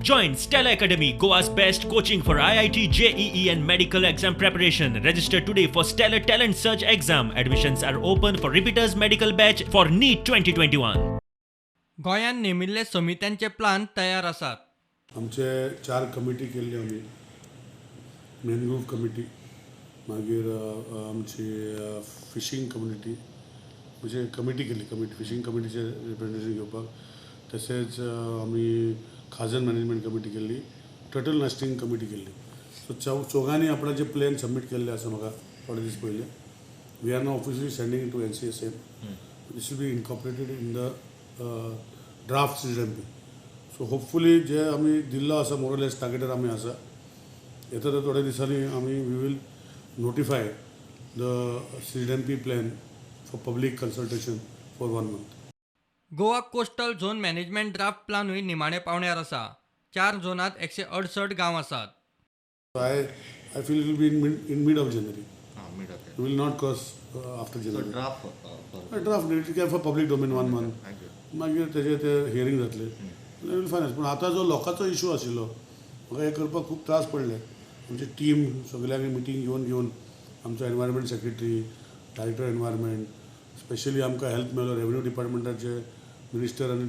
Join Stella Academy, Goa's best coaching for IIT, JEE and medical exam preparation. Register today for Stellar Talent Search exam. Admissions are open for repeaters medical batch for NEET 2021. गोंयांत नेमिल्ले समित्यांचे plan तयार आसात. आमचे 4 committee केल्ली आमी. मॅनग्रोव committee, मागीर आमची fishing community म्हणजे कमिटी केली. फिशींग कमिटीचे रिप्रेझेंटेशन घेवपाक. तशेंच आमी खाजन मॅनेजमेंट कमिटी केल्ली, टर्टल नेस्टिंग कमिटी केल्ली. सो चौगांनी आपणाचे प्लॅन सबमीट केल्ले आसा म्हाका थोडे दीस पयले. We are now officially sending to NCSM. This will be incorporated in the draft CZMP. So hopefully जे आमी दिल्लो आसा मोरलेस टार्गेटार आमी आसा. येता ते थोड्या दिसांनी आमी we will notify the CZMP plan for public consultation for 1 month. Goa coastal zone management draft प्लानूय निमाणे पावण्यार आसा. 4 झोनात 168 गांव आसात. I feel it will be in mid of January. Mid of It will not cross after So January. draft A draft it can for public domain 1 month. मागीर तेजे ते hearing जातले. Will final. पूण आतां जो लोकांचो इशू आशिल्लो, म्हाका हे करपाक खूब त्रास पडले. आमची टीम सगळ्यांक मिटींग घेवन आमचो environment secretary, director environment, specially आमकां हेल्प मेळ्ळो रेव्हेन्यू डिपार्टमेंटाचे मिनिस्टर आनी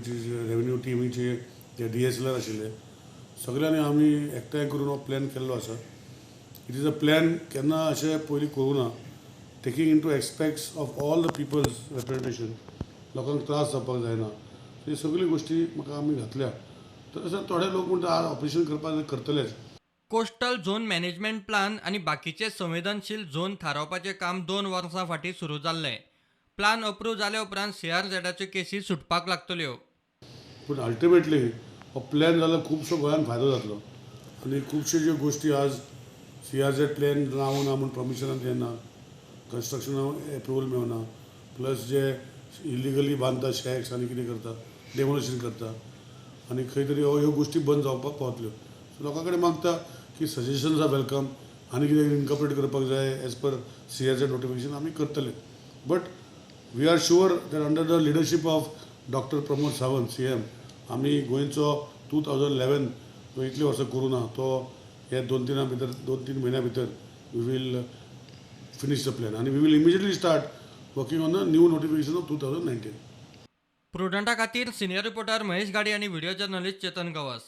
रेव्हेन्यू टिमीचे जे DSLR आशिल्ले. सगळ्यांनी आमी एकठांय करून हो प्लॅन केल्लो आसा. इट इज अ प्लॅन केन्ना अशें पयलीं करूं ना. Taking in to expects of all the people's representation. लोकांक त्रास जावपाक जायना. ही सगळी गोश्टी म्हाका आमी घातल्या. तशें थोडे लोक म्हणटा ऑपरेशन करपाक करतलेच. कोस्टल झोन मॅनेजमेंट प्लान आनी बाकीचे संवेदनशील झोन थारावपाचें काम 2 वर्सां फाटीं सुरू जाल्लें. प्लान अप्रूव्ह जाले उपरांत CRZच्यो केसी सुटपाक लागतल्यो. पूण अल्टिमेटली हो प्लॅन जाल्यार खुबसो गोंयांत फायदो जातलो. आनी खुबश्यो ज्यो गोश्टी आज CRZ प्लॅन रावना म्हणून परमिशनां दिना, कन्स्ट्रक्शनाक एप्रुवल मेळना, प्लस जे इलिगली बांदता शॅक्स आनी कितें करता, डेमोलेशन करता, आनी खंय तरी ह्यो गोश्टी बंद जावपाक पावतल्यो. सो लोकां कडेन मागता की सजेशन्स आर वेलकम, आनी कितें इनकॉर्पोरेट करपाक जाय एज पर CRZ नोटिफिकेशन आमी करतले. But we are sure that under the leadership of doctor Pramod Sawant CM आमी गोंयचो 2011 जो इतली वर्सां करूं ना तो हे 2-3 म्हयन्या भितर we will finish the plan आनी we will immediately start working on the new notification of 2019. प्रुडंटा खातीर सिनियर रिपोर्टर महेश गाडी आनी व्हिडिओ जर्नलिस्ट चेतन गवस.